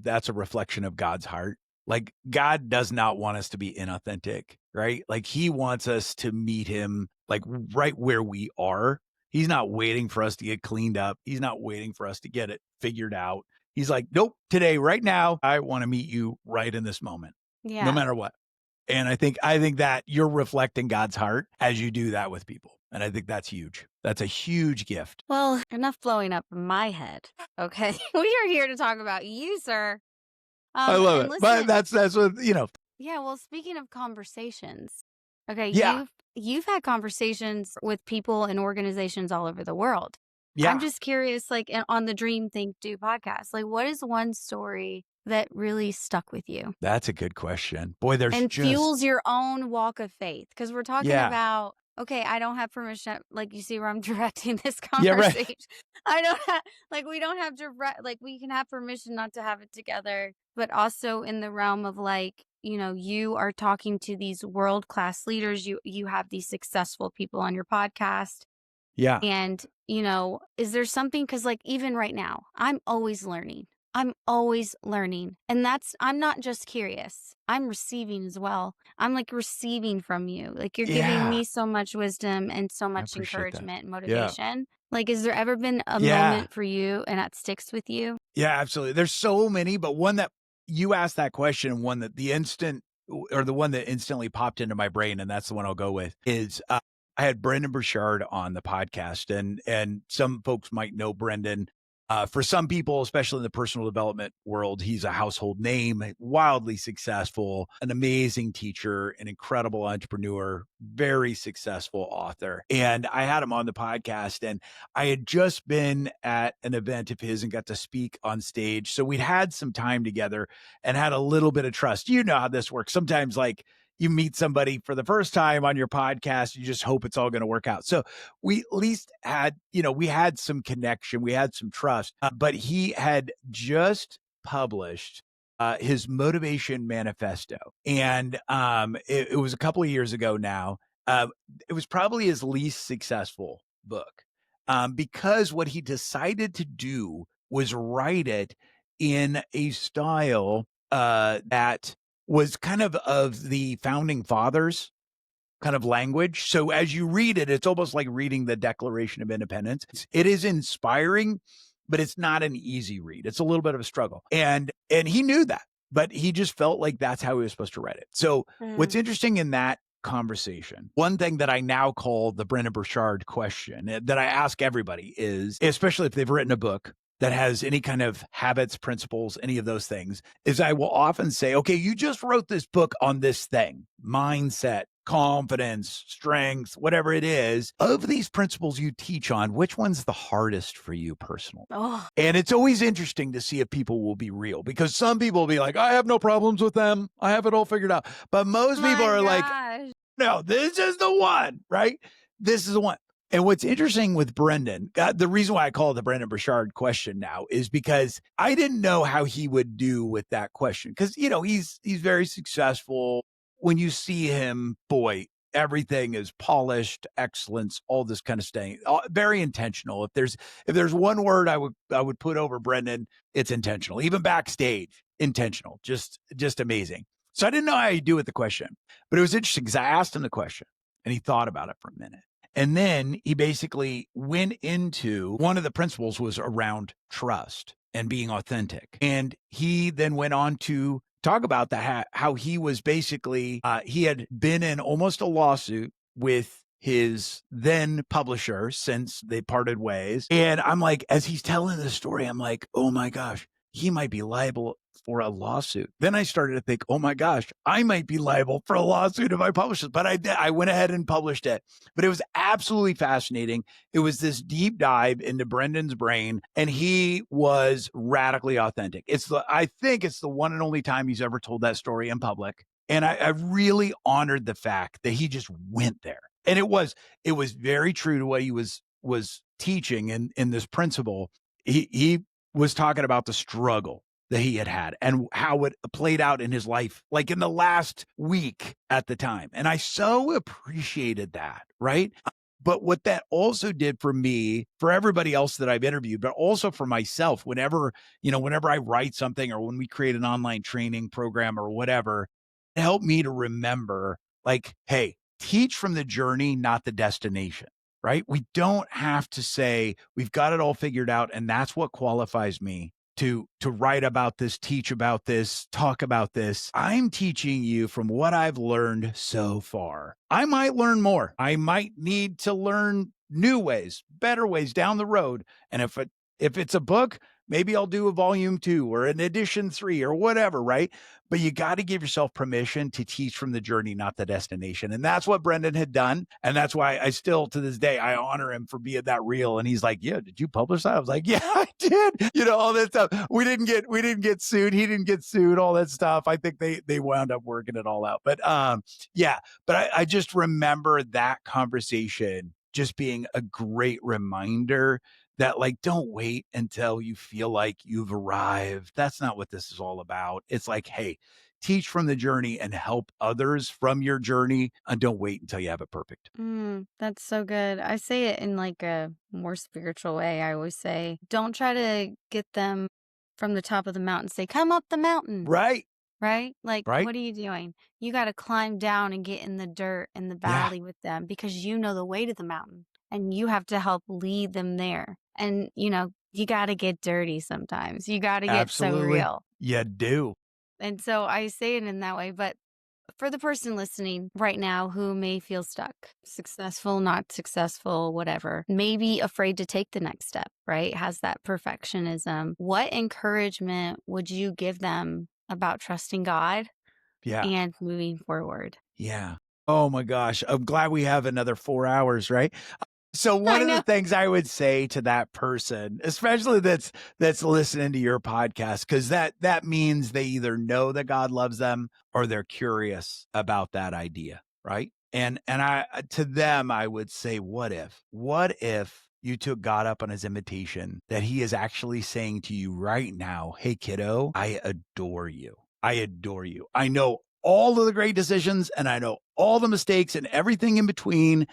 that's a reflection of God's heart. Like God does not want us to be inauthentic, right? Like he wants us to meet him like right where we are. He's not waiting for us to get cleaned up. He's not waiting for us to get it figured out. He's like, nope, today, right now, I want to meet you right in this moment, no Yeah. matter what. And I think that you're reflecting God's heart as you do that with people. And I think that's huge. That's a huge gift. Well, enough blowing up my head. Okay. We are here to talk about you, sir. I love And it. But listen, that's what, yeah, well, speaking of conversations, okay, yeah. you've had conversations with people and organizations all over the world. I'm Yeah. just curious, like on the Dream Think Do podcast, like what is one story that really stuck with you That's a good question. Boy, there's and just fuels your own walk of faith? Because we're talking yeah. about, okay, I don't have permission. Like you see where I'm directing this Yeah, right. conversation. I don't have, like, we don't have direct, like, we can have permission not to have it together, but also in the realm of like, you are talking to these world-class leaders. You have these successful people on your podcast. Yeah. And, is there something, because like even right now, I'm always learning. I'm always learning. And I'm not just curious, I'm receiving as well. I'm like receiving from you. Like you're giving Yeah. me so much wisdom and so I much appreciate that. encouragement and Yeah. motivation. Like, is there ever been a Yeah. moment for you and that sticks with you? Yeah, absolutely. There's so many, but one that you asked that question, one that the one that instantly popped into my brain, and that's the one I'll go with, is I had Brendan Burchard on the podcast, and some folks might know Brendan. For some people, especially in the personal development world, he's a household name, wildly successful, an amazing teacher, an incredible entrepreneur, very successful author. And I had him on the podcast, and I had just been at an event of his and got to speak on stage. So we'd had some time together and had a little bit of trust. You know how this works. Sometimes, like, you meet somebody for the first time on your podcast, you just hope it's all going to work out. So we at least had, we had some connection, we had some trust, but he had just published his motivation manifesto. And it was a couple of years ago now. It was probably his least successful book because what he decided to do was write it in a style that was kind of the founding fathers kind of language. So as you read it, it's almost like reading the Declaration of Independence. It is inspiring, but it's not an easy read. It's a little bit of a struggle. And he knew that, but he just felt like that's how he was supposed to write it. So what's interesting in that conversation, one thing that I now call the Brendan Burchard question that I ask everybody is, especially if they've written a book that has any kind of habits, principles, any of those things, is I will often say, okay, you just wrote this book on this thing, mindset, confidence, strength, whatever it is. Of these principles you teach on, which one's the hardest for you personally? Oh, And it's always interesting to see if people will be real, because some people will be like, I have no problems with them. I have it all figured out. But most people are like, gosh. no, this is the one, right? This is the one. And what's interesting with Brendan, the reason why I call it the Brendan Burchard question now is because I didn't know how he would do with that question. Because, he's very successful. When you see him, boy, everything is polished, excellence, all this kind of thing, very intentional. If there's one word I would put over Brendan, it's intentional. Even backstage, intentional, just amazing. So I didn't know how he'd do with the question, but it was interesting because I asked him the question and he thought about it for a minute. And then he basically went into one of the principles was around trust and being authentic. And he then went on to talk about how he was basically, he had been in almost a lawsuit with his then publisher since they parted ways. And I'm like, as he's telling the story, I'm like, oh my gosh, he might be liable for a lawsuit. Then I started to think, oh my gosh, I might be liable for a lawsuit if I publish it. But I went ahead and published it. But it was absolutely fascinating. It was this deep dive into Brendan's brain, and he was radically authentic. I think it's the one and only time he's ever told that story in public. And I really honored the fact that he just went there. And it was very true to what he was teaching in this principle. He was talking about the struggle that he had and how it played out in his life, like in the last week at the time. And I so appreciated that, right? But what that also did for me, for everybody else that I've interviewed, but also for myself, whenever I write something or when we create an online training program or whatever, it helped me to remember, like, hey, teach from the journey, not the destination. Right? We don't have to say we've got it all figured out and that's what qualifies me to write about this, teach about this, talk about this. I'm teaching you from what I've learned so far. I might learn more. I might need to learn new ways, better ways down the road. And if it's a book, maybe I'll do a volume 2 or an edition 3 or whatever, right? But you got to give yourself permission to teach from the journey, not the destination. And that's what Brendan had done. And that's why I still, to this day, I honor him for being that real. And he's like, yeah, did you publish that? I was like, yeah, I did. All that stuff. We didn't get sued. He didn't get sued, all that stuff. I think they wound up working it all out. But yeah, but I just remember that conversation just being a great reminder that, like, don't wait until you feel like you've arrived. That's not what this is all about. It's like, hey, teach from the journey and help others from your journey, and don't wait until you have it perfect. That's so good. I say it in like a more spiritual way. I always say, don't try to get them from the top of the mountain. Say, come up the mountain. Right. Right? Like, Right. what are you doing? You got to climb down and get in the dirt and the Yeah. valley with them because you know the way to the mountain and you have to help lead them there. And, you got to get dirty sometimes. You got to get so Absolutely. real. You do. And so I say it in that way. But for the person listening right now who may feel stuck, successful, not successful, whatever, maybe afraid to take the next step, right? Has that perfectionism. What encouragement would you give them about trusting God Yeah. and moving forward? Yeah. Oh my gosh. I'm glad we have another 4 hours, right? So one I of the know. things I would say to that person, especially that's listening to your podcast, because that means they either know that God loves them or they're curious about that idea, right? And I to them I would say, what if you took God up on his invitation that he is actually saying to you right now, hey kiddo, I adore you. I adore you. I know all of the great decisions and I know all the mistakes and everything in between,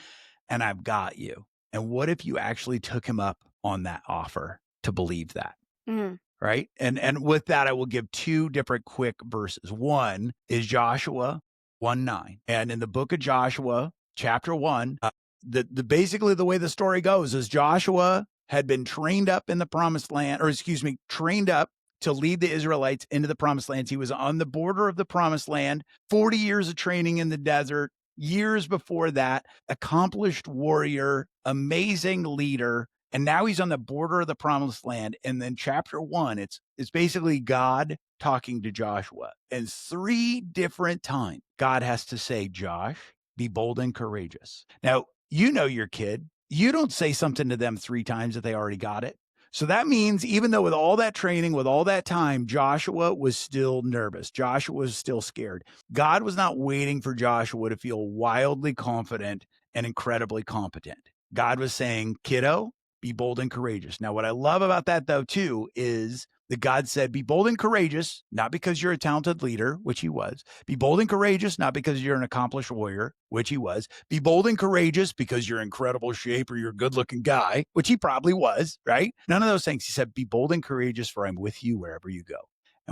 and I've got you. And what if you actually took him up on that offer to believe that? Mhm. Right. And with that, I will give 2 different quick verses. One is Joshua 1:9. And in the book of Joshua, chapter 1, the basically the way the story goes is Joshua had been trained up in the promised land, or excuse me, trained up to lead the Israelites into the promised lands. He was on the border of the promised land, 40 years of training in the desert, years before that, accomplished warrior, amazing leader. And now he's on the border of the promised land. And then chapter 1, it's basically God talking to Joshua. And 3 different times, God has to say, Josh, be bold and courageous. Now, you know your kid. You don't say something to them 3 times if they already got it. So that means even though with all that training, with all that time, Joshua was still nervous. Joshua was still scared. God was not waiting for Joshua to feel wildly confident and incredibly competent. God was saying, kiddo, be bold and courageous. Now, what I love about that, though, too, is that God said, be bold and courageous, not because you're a talented leader, which he was. Be bold and courageous, not because you're an accomplished warrior, which he was. Be bold and courageous because you're in incredible shape or you're a good looking guy, which he probably was, right? None of those things. He said, be bold and courageous, for I'm with you wherever you go.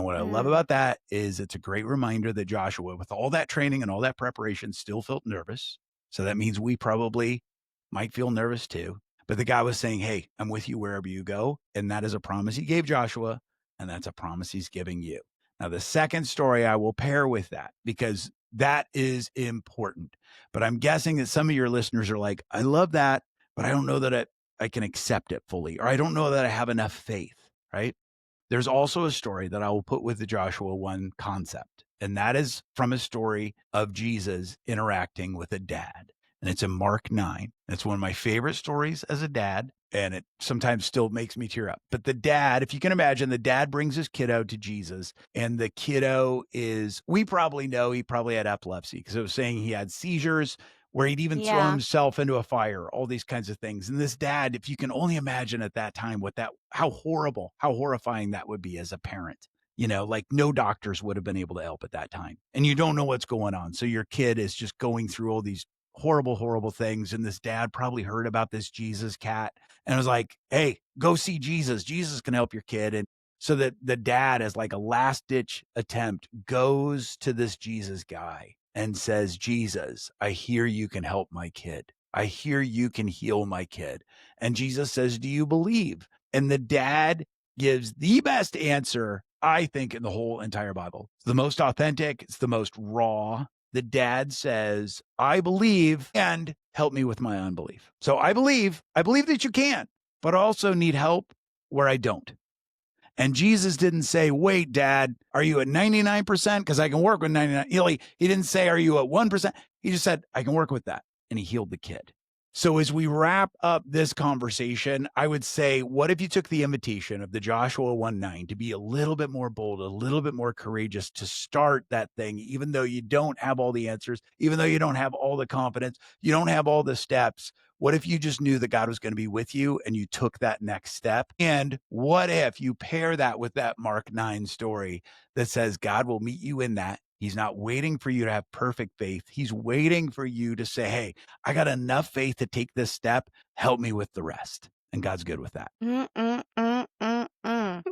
And what I love about that is it's a great reminder that Joshua, with all that training and all that preparation, still felt nervous. So that means we probably might feel nervous too. But the guy was saying, hey, I'm with you wherever you go. And that is a promise he gave Joshua. And that's a promise he's giving you. Now, the second story I will pair with that because that is important. But I'm guessing that some of your listeners are like, I love that, but I don't know that I can accept it fully, or I don't know that I have enough faith, right? There's also a story that I will put with the Joshua 1 concept, and that is from a story of Jesus interacting with a dad. And it's in Mark 9. It's one of my favorite stories as a dad, and it sometimes still makes me tear up. But the dad, if you can imagine, the dad brings his kiddo to Jesus, and the kiddo we probably know he probably had epilepsy because it was saying he had seizures where he'd even throw himself into a fire, all these kinds of things. And this dad, if you can only imagine at that time how horrible, how horrifying that would be as a parent. Like no doctors would have been able to help at that time. And you don't know what's going on. So your kid is just going through all these horrible, horrible things. And this dad probably heard about this Jesus cat and was like, hey, go see Jesus. Jesus can help your kid. And so that the dad, as like a last ditch attempt, goes to this Jesus guy and says, Jesus, I hear you can help my kid. I hear you can heal my kid. And Jesus says, do you believe? And the dad gives the best answer, I think, in the whole entire Bible. It's the most authentic. It's the most raw. The dad says, I believe, and help me with my unbelief. So I believe that you can, but I also need help where I don't. And Jesus didn't say, wait, Dad, are you at 99%? Because I can work with 99. He didn't say, are you at 1%? He just said, I can work with that. And he healed the kid. So as we wrap up this conversation, I would say, what if you took the invitation of the Joshua 1:9 to be a little bit more bold, a little bit more courageous to start that thing, even though you don't have all the answers, even though you don't have all the confidence, you don't have all the steps. What if you just knew that God was going to be with you and you took that next step? And what if you pair that with that Mark 9 story that says God will meet you in that? He's not waiting for you to have perfect faith. He's waiting for you to say, hey, I got enough faith to take this step. Help me with the rest. And God's good with that.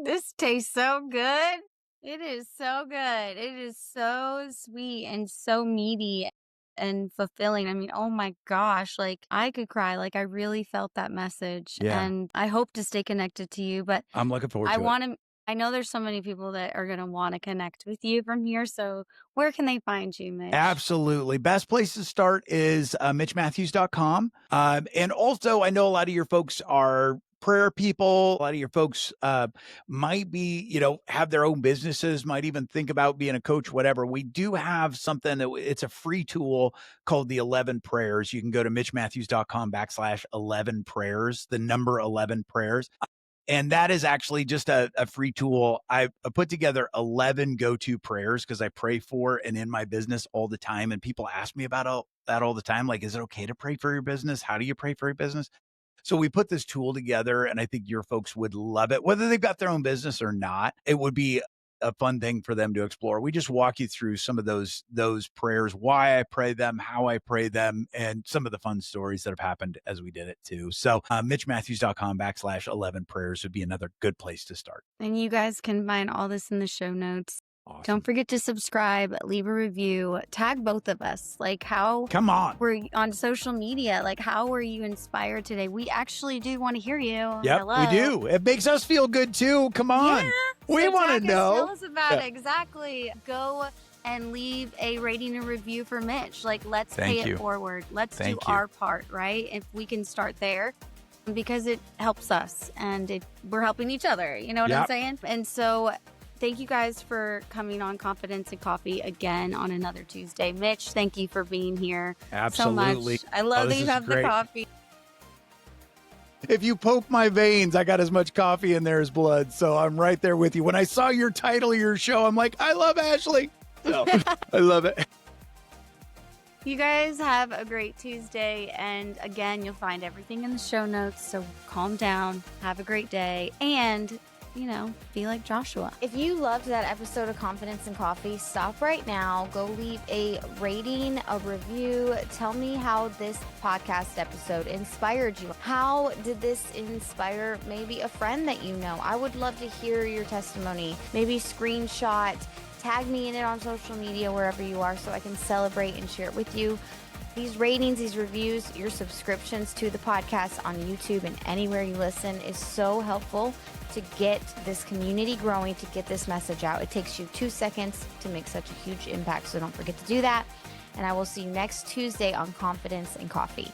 This tastes so good. It is so good. It is so sweet and so meaty and fulfilling. I mean, oh my gosh, like I could cry. Like I really felt that message. Yeah. And I hope to stay connected to you, but I'm looking forward to it. I know there's so many people that are going to want to connect with you from here. So where can they find you, Mitch? Absolutely. Best place to start is mitchmatthews.com. And also, I know a lot of your folks are prayer people. A lot of your folks might be, have their own businesses, might even think about being a coach, whatever. We do have something it's a free tool called the 11 prayers. You can go to mitchmatthews.com/11 prayers, the number 11 prayers. And that is actually just a free tool. I put together 11 go-to prayers because I pray for and in my business all the time. And people ask me about that all the time. Like, is it okay to pray for your business? How do you pray for your business? So we put this tool together and I think your folks would love it, whether they've got their own business or not. It would be a fun thing for them to explore. We just walk you through some of those prayers, why I pray them, how I pray them, and some of the fun stories that have happened as we did it too. So mitchmatthews.com/11 prayers would be another good place to start. And you guys can find all this in the show notes. Awesome. Don't forget to subscribe, leave a review, tag both of us. Like Come on. We're on social media. Like how were you inspired today? We actually do want to hear you. Yep, Hello. we do. It makes us feel good too. Come on. Yeah. We want to know. Tell us about it. Exactly. Go and leave a rating and review for Mitch. Like let's pay it forward. Let's do our part, right? If we can start there. Because it helps us and we're helping each other. You know what I'm saying? And so thank you guys for coming on Confidence and Coffee again on another Tuesday. Mitch, thank you for being here Absolutely. so much. I love that you have the coffee. If you poke my veins, I got as much coffee in there as blood. So I'm right there with you. When I saw your title of your show, I'm like, I love Ashley. So I love it. You guys have a great Tuesday. And again, you'll find everything in the show notes. So calm down. Have a great day. And be like Joshua. If you loved that episode of Confidence and Coffee, stop right now. Go leave a rating, a review. Tell me how this podcast episode inspired you. How did this inspire maybe a friend that you know? I would love to hear your testimony. Maybe screenshot, tag me in it on social media, wherever you are, so I can celebrate and share it with you. These ratings, these reviews, your subscriptions to the podcast on YouTube and anywhere you listen is so helpful to get this community growing, to get this message out. It takes you 2 seconds to make such a huge impact, so don't forget to do that. And I will see you next Tuesday on Confidence and Coffee.